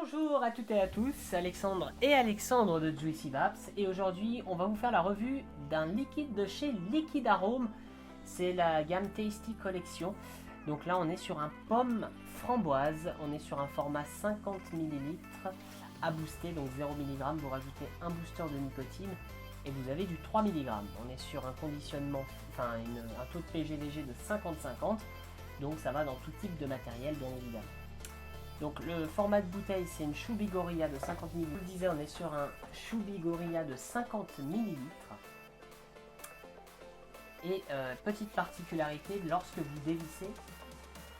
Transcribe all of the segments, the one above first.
Bonjour à toutes et à tous, Alexandre et Alexandre de Juicy Vaps, et aujourd'hui on va vous faire la revue d'un liquide de chez Liquid Arôme. C'est la gamme Tasty Collection. Donc là on est sur un pomme framboise, on est sur un format 50 ml à booster, donc 0 mg, vous rajoutez un booster de nicotine et vous avez du 3 mg. On est sur un conditionnement, un taux de PGVG de 50-50, donc ça va dans tout type de matériel bien évidemment. Donc le format de bouteille c'est une Chubby Gorilla de 50 ml. Je vous le disais, on est sur un Chubby Gorilla de 50 ml. Et petite particularité, lorsque vous dévissez,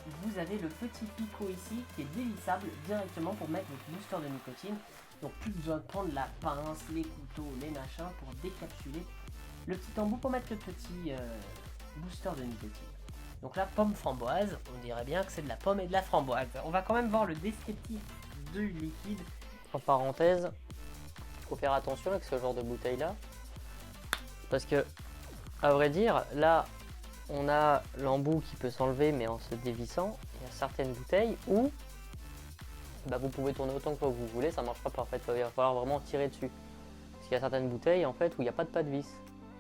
vous avez le petit picot ici qui est dévissable directement pour mettre votre booster de nicotine. Donc plus besoin de prendre la pince, les couteaux, les machins pour décapsuler le petit embout pour mettre le petit booster de nicotine. Donc la pomme framboise, on dirait bien que c'est de la pomme et de la framboise. On va quand même voir le descriptif du liquide. En parenthèse, il faut faire attention avec ce genre de bouteille là, parce que, à vrai dire, là on a l'embout qui peut s'enlever mais en se dévissant. Il y a certaines bouteilles où vous pouvez tourner autant que vous voulez, ça ne marchera pas en fait, il va falloir vraiment tirer dessus. Parce qu'il y a certaines bouteilles en fait où il n'y a pas de vis,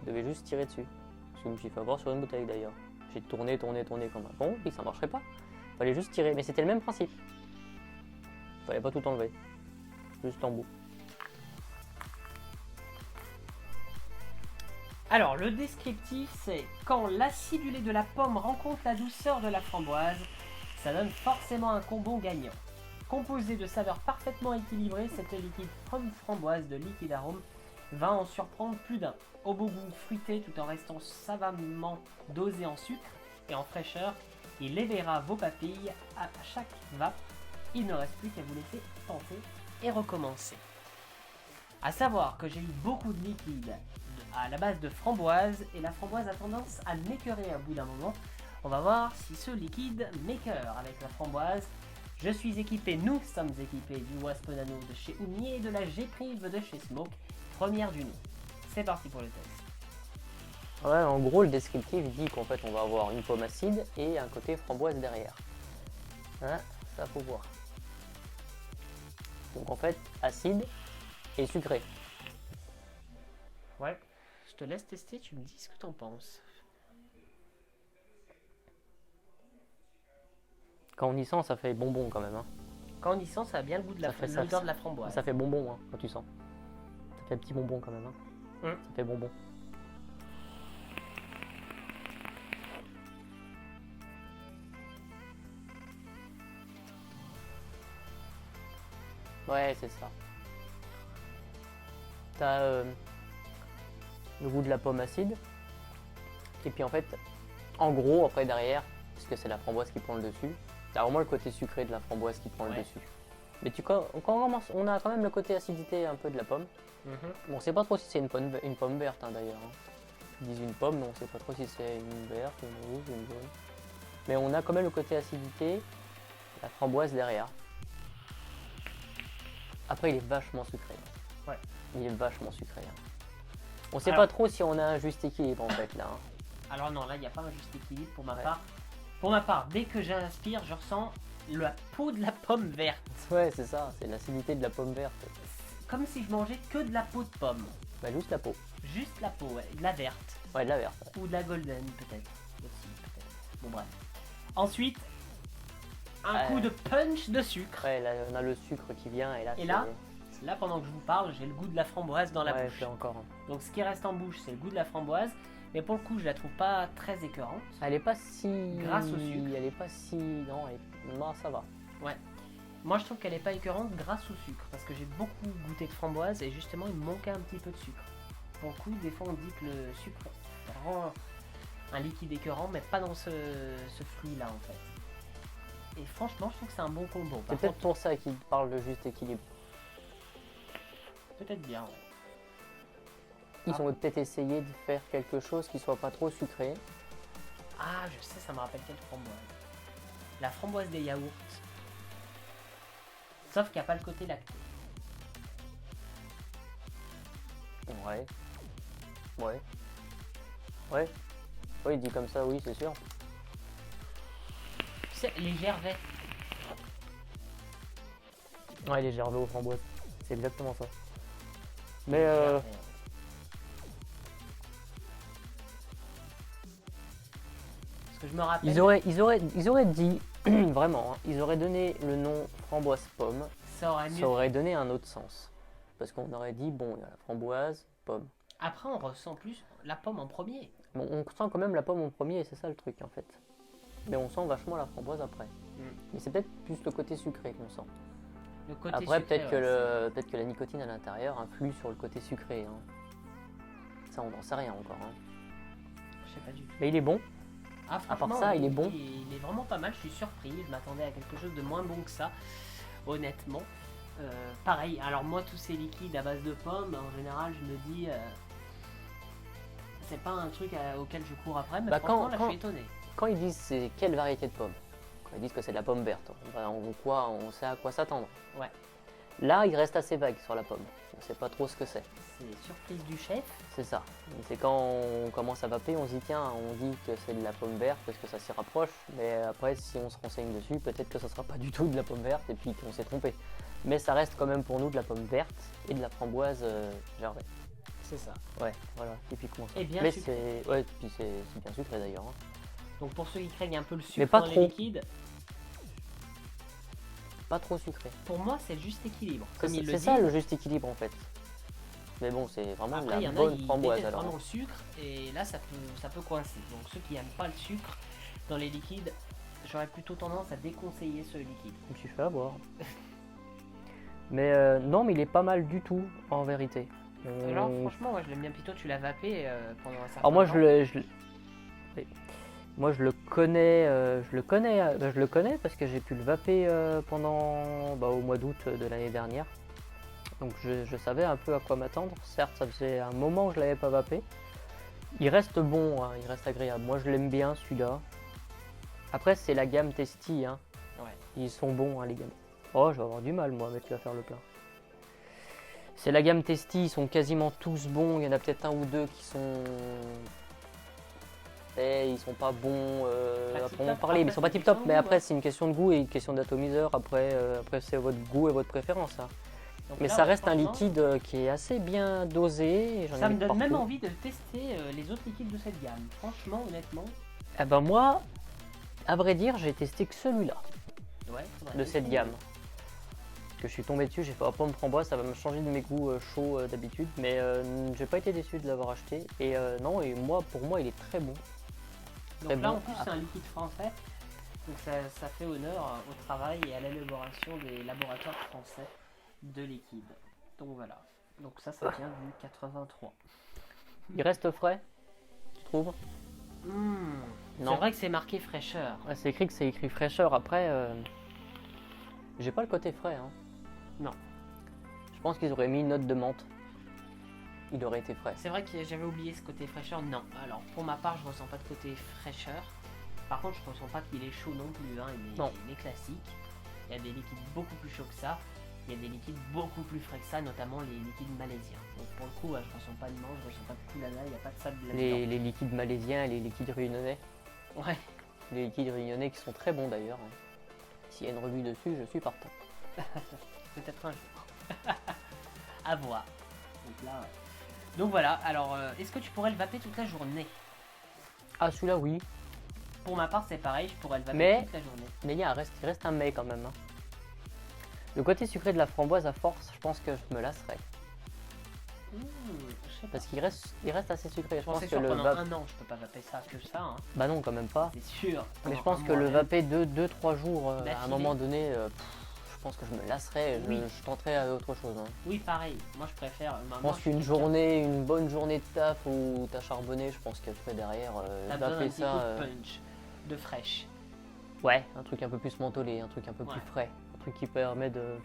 vous devez juste tirer dessus. Ce que je me suis fait avoir sur une bouteille d'ailleurs. J'ai tourné comme un con, et ça marcherait pas. Fallait juste tirer, mais c'était le même principe. Fallait pas tout enlever, juste l'embout. Alors le descriptif c'est: quand l'acidulé de la pomme rencontre la douceur de la framboise, ça donne forcément un combo gagnant. Composé de saveurs parfaitement équilibrées, cette liquide pomme framboise de Liquid Arôme va en surprendre plus d'un. Au beau goût fruité tout en restant savamment dosé en sucre et en fraîcheur, il éveillera vos papilles à chaque vape. Il ne reste plus qu'à vous laisser tenter et recommencer. A savoir que j'ai eu beaucoup de liquides à la base de framboise et la framboise a tendance à m'écœurer au bout d'un moment. On va voir si ce liquide m'écœure avec la framboise. Je suis équipé, nous sommes équipés du Wasp Nano de chez Oumi et de la G-Prive de chez Smoke, première du nom. C'est parti pour le test. Ouais, en gros le descriptif dit qu'en fait on va avoir une pomme acide et un côté framboise derrière. Hein, ça faut voir. Donc en fait acide et sucré. Ouais, je te laisse tester, tu me dis ce que t'en penses. Quand on y sent, ça fait bonbon quand même. Hein. Quand on y sent, ça a bien le goût de l'odeur de la framboise. Ça fait bonbon hein, quand tu sens. Ça fait petit bonbon quand même. Hein. Ça fait bonbon. Ouais, c'est ça. T'as le goût de la pomme acide. Et puis en fait, en gros, après derrière, parce que c'est la framboise qui prend le dessus, t'as vraiment le côté sucré de la framboise qui prend le dessus. Mais on a quand même le côté acidité un peu de la pomme. Bon, on sait pas trop si c'est une pomme verte hein, d'ailleurs. Hein. Ils disent une pomme, mais on sait pas trop si c'est une verte, une rouge, une jaune. Mais on a quand même le côté acidité, la framboise derrière. Après, il est vachement sucré. Ouais. Il est vachement sucré. Hein. On sait pas trop si on a un juste équilibre en fait là. Hein. Alors non, là il n'y a pas un juste équilibre pour ma part. Pour ma part, dès que j'inspire, je ressens la peau de la pomme verte. Ouais, c'est ça, c'est l'acidité de la pomme verte. Comme si je mangeais que de la peau de pomme. Bah juste la peau. Juste la peau, ouais, de la verte. Ouais, de la verte. Ouais. Ou de la golden peut-être. Aussi, peut-être. Bon bref. Ensuite, un coup de punch de sucre. Ouais, là on a le sucre qui vient et là pendant que je vous parle, j'ai le goût de la framboise dans la bouche. Ouais, encore. Hein. Donc ce qui reste en bouche, c'est le goût de la framboise. Mais pour le coup, je la trouve pas très écœurante. Elle est pas si... Grâce au sucre. Elle est pas si... Non, ça va. Ouais. Moi, je trouve qu'elle est pas écœurante grâce au sucre. Parce que j'ai beaucoup goûté de framboise et justement, il me manquait un petit peu de sucre. Pour le coup, des fois, on dit que le sucre rend un liquide écœurant, mais pas dans ce fruit-là, en fait. Et franchement, je trouve que c'est un bon combo. C'est peut-être pour ça qu'il parle de juste équilibre. Peut-être bien, ouais. Ils ont peut-être essayé de faire quelque chose qui soit pas trop sucré. Ah, je sais, ça me rappelle quelle framboise. La framboise des yaourts. Sauf qu'il n'y a pas le côté lacté. Ouais. Ouais, il dit comme ça, oui, c'est sûr. Tu sais, les gervais. Ouais, les gerbés aux framboises. C'est exactement ça. Mais Parce que je me rappelle. ils auraient dit, vraiment, hein, ils auraient donné le nom framboise pomme, Ça aurait mieux. ça aurait donné un autre sens. Parce qu'on aurait dit, bon, il y a la framboise, pomme. Après, on ressent plus la pomme en premier. Bon, on sent quand même la pomme en premier, c'est ça le truc en fait. Mais on sent vachement la framboise après. Mais c'est peut-être plus le côté sucré qu'on sent. Le côté Après, sucré, peut-être que la nicotine à l'intérieur influe sur le côté sucré. Hein. Ça, on n'en sait rien encore. Hein. Je sais pas du tout. Mais il est bon. Ah, À part franchement, ça, il est bon. Il est vraiment pas mal. Je suis surpris. Je m'attendais à quelque chose de moins bon que ça, honnêtement. Pareil. Alors moi, tous ces liquides à base de pommes, en général, je me dis, c'est pas un truc auquel je cours après. Mais Bah, franchement, là, je suis étonné. Quand ils disent c'est quelle variété de pomme, quand ils disent que c'est de la pomme verte, on sait à quoi s'attendre. Ouais. Là, il reste assez vague sur la pomme. On ne sait pas trop ce que c'est. C'est surprise du chef. C'est ça. C'est quand on commence à vaper, on se dit tiens, on dit que c'est de la pomme verte parce que ça s'y rapproche. Mais après, si on se renseigne dessus, peut-être que ça sera pas du tout de la pomme verte et puis qu'on s'est trompé. Mais ça reste quand même pour nous de la pomme verte et de la framboise gervais. C'est ça. Ouais, voilà, typiquement ça. Et bien mais sucré. puis c'est bien sucré d'ailleurs. Hein. Donc pour ceux qui craignent un peu le Mais sucre pas dans les trop. liquides, Pas trop sucré. pour moi, c'est le juste équilibre. Comme ils le C'est disent. ça le juste équilibre en fait. Mais bon, c'est vraiment Après, il y la en a, bonne ils framboise détestent alors. vraiment le sucre, et là, ça peut coincer. Donc, ceux qui n'aiment pas le sucre dans les liquides, j'aurais plutôt tendance à déconseiller ce liquide. Je me suis fait avoir. Mais non, mais il est pas mal du tout en vérité. Alors, franchement, moi, je l'aime bien. Puis toi, tu l'as vapé pendant un certain Alors moi, temps. oui. Moi, je le connais, je le connais parce que j'ai pu le vaper pendant au mois d'août de l'année dernière. Donc je savais un peu à quoi m'attendre. Certes, ça faisait un moment que je l'avais pas vapé. Il reste bon, hein, il reste agréable. Moi, je l'aime bien celui-là. Après, c'est la gamme Testy. Hein. Ouais. Ils sont bons, hein, les gammes. Oh, je vais avoir du mal, moi, avec lui à faire le plein. C'est la gamme Testy, ils sont quasiment tous bons. Il y en a peut-être un ou deux qui sont... ils sont pas bons à en parler, mais ils sont pas tip top. Mais après, c'est une question de goût et une question d'atomiseur. Après c'est votre goût et votre préférence. Hein. Donc Mais là, ça reste un franchement, liquide qui est assez bien dosé. Et j'en ai ça me mis donne même partout. envie de tester les autres liquides de cette gamme. Franchement, honnêtement. Eh ben moi, à vrai dire, j'ai testé que celui-là Ouais, faudrait de essayer. cette gamme. Que je suis tombé dessus, j'ai fait pomme framboise, ça va me changer de mes goûts chauds d'habitude, mais j'ai pas été déçu de l'avoir acheté. Et non, et moi, pour moi, il est très bon. Donc Très là, bon. en plus, c'est un liquide français. Donc ça fait honneur au travail et à l'élaboration des laboratoires français de liquide. Donc voilà. Donc ça vient du 83. Il reste frais, tu trouves? C'est Non. vrai que c'est marqué fraîcheur. Ouais, c'est écrit fraîcheur. Après, j'ai pas le côté frais. Hein. Non. Je pense qu'ils auraient mis une note de menthe. Il aurait été frais. C'est vrai que j'avais oublié ce côté fraîcheur. Non. Alors pour ma part, je ressens pas de côté fraîcheur. Par contre, je ressens pas qu'il est chaud non plus. Hein. Non. Il est classique. Il y a des liquides beaucoup plus chauds que ça. Il y a des liquides beaucoup plus frais que ça, notamment les liquides malaisiens. Donc pour le coup, je ressens pas de menthe, je ressens pas de poulana, il n'y a pas de sable là-dedans. Les liquides malaisiens et les liquides réunionnais. Ouais. Les liquides réunionnais qui sont très bons d'ailleurs. Hein. S'il y a une revue dessus, je suis partant. Peut-être un jour. À voir. Donc là, ouais. Donc voilà, alors est-ce que tu pourrais le vaper toute la journée? Ah, celui-là, oui. Pour ma part, c'est pareil, je pourrais le vaper Mais- toute la journée. Mais il reste un mais quand même. Hein. Le côté sucré de la framboise, à force, je pense que je me lasserai. Je sais pas. Parce qu'il reste assez sucré. Je Bon, pense c'est que sûr, le pendant vape. un an, je peux pas vaper ça que ça, hein. Bah non, quand même pas. C'est sûr. Mais Pendant je pense un que mois le même. vaper 2-3 jours, à un D'affilée. moment donné, je pense que je me lasserai. Oui. Je tenterai à autre chose. Hein. Oui, pareil. Moi, je préfère. Je pense une bonne journée de taf où t'as charbonné, je pense qu'après derrière, T'as besoin d'un vaper petit ça. coup de punch, de fraîche. Ouais, un truc un peu plus mentholé, un truc un peu Ouais. plus frais. Un truc qui permet de.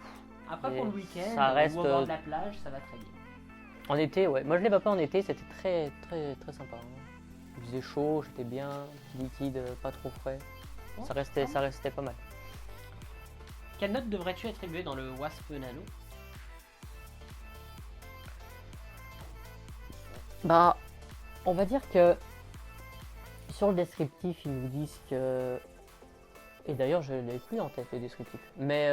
Après, Et pour le week-end, ça reste, ou au bord de la plage, ça va très bien. En été, ouais. Moi je l'ai vapé en été, c'était très très très sympa. Hein. Il faisait chaud, j'étais bien, petit liquide, pas trop frais. Ouais, Ça restait pas mal. Quelle note devrais-tu attribuer dans le Wasp Nano? Bah, on va dire que sur le descriptif, ils nous disent que Et d'ailleurs, je l'ai plus en tête le descriptif. Mais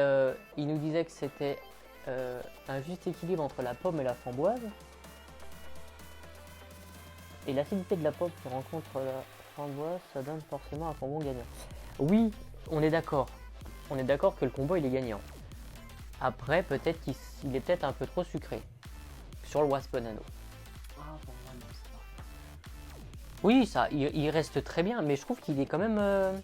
il nous disait que c'était un juste équilibre entre la pomme et la framboise. Et l'acidité de la pomme qui rencontre la framboise, ça donne forcément un combo gagnant. Oui, on est d'accord. On est d'accord que le combo il est gagnant. Après, peut-être qu'il est peut-être un peu trop sucré sur le Wasp Nano. Ah, pour moi, non, c'est parfait. Oui, ça, il reste très bien, mais je trouve qu'il est quand même.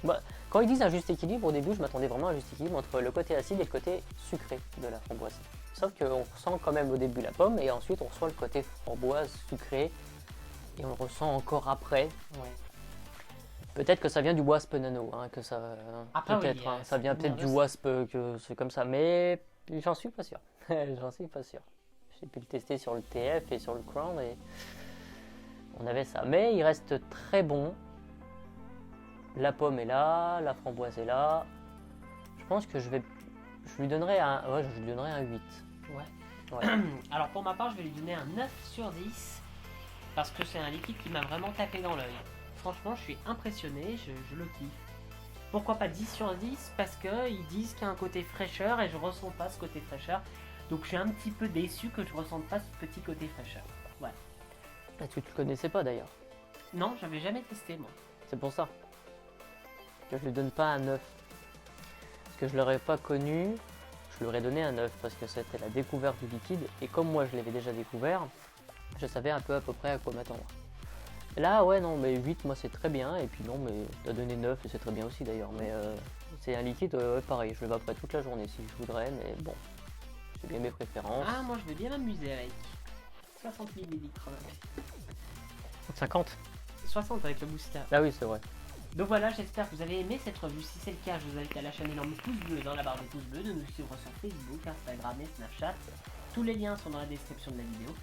Bah, quand ils disent un juste équilibre, au début, je m'attendais vraiment à un juste équilibre entre le côté acide et le côté sucré de la framboise. Sauf qu'on ressent quand même au début la pomme et ensuite on reçoit le côté framboise sucré et on le ressent encore après. Ouais. Peut-être que ça vient du Wasp Nano, hein, que ça. Après, Peut-être, oui, hein, ça vient c'est peut-être du nerveux, Wasp, que c'est comme ça, mais j'en suis pas sûr. J'en suis pas sûr. J'ai pu le tester sur le TF et sur le Crown et on avait ça. Mais il reste très bon. La pomme est là, la framboise est là. Je pense que je lui donnerai je lui donnerai un 8. Ouais. Ouais. Alors pour ma part, je vais lui donner un 9 sur 10 parce que c'est un liquide qui m'a vraiment tapé dans l'œil. Franchement, je suis impressionné, je le kiffe. Pourquoi pas 10 sur 10? Parce qu'ils disent qu'il y a un côté fraîcheur et je ressens pas ce côté fraîcheur. Donc je suis un petit peu déçu que je ressente pas ce petit côté fraîcheur. Ouais. Ah, tu le connaissais pas d'ailleurs. Non, j'avais jamais testé moi. C'est pour ça que je lui donne pas un 9. Parce que je l'aurais pas connu, je lui aurais donné un 9 parce que c'était la découverte du liquide et comme moi je l'avais déjà découvert, je savais un peu à peu près à quoi m'attendre. Là ouais non mais 8 moi c'est très bien et puis non mais t'as donné 9 et c'est très bien aussi d'ailleurs mais c'est un liquide pareil, je le bats après toute la journée si je voudrais mais bon, j'ai bien mes préférences. Ah, moi je vais bien m'amuser avec. 60 ml. 50. 60 avec le booster. Ah oui c'est vrai. Donc voilà, j'espère que vous avez aimé cette revue. Si c'est le cas, je vous invite à lâcher un énorme pouce bleu dans la barre des pouces bleus, de nous suivre sur Facebook, Instagram et Snapchat. Tous les liens sont dans la description de la vidéo.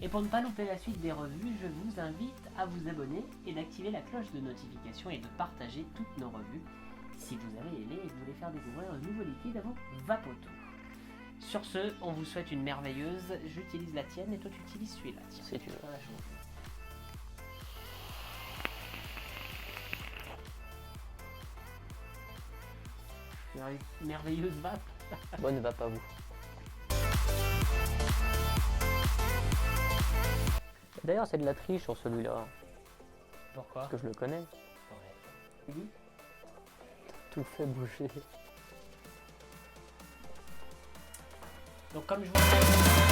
Et pour ne pas louper la suite des revues, je vous invite à vous abonner et d'activer la cloche de notification et de partager toutes nos revues si vous avez aimé et que vous voulez faire découvrir un nouveau liquide à vos vapotos. Sur ce, on vous souhaite une merveilleuse. J'utilise la tienne et toi tu utilises celui-là. Tiens, Si tu veux. on va la changer. Merveilleuse vape. Bonne va pas vous. D'ailleurs c'est de la triche sur celui-là, Pourquoi? parce que je le connais. Ouais. Oui. Tout fait bouger. Donc comme je vous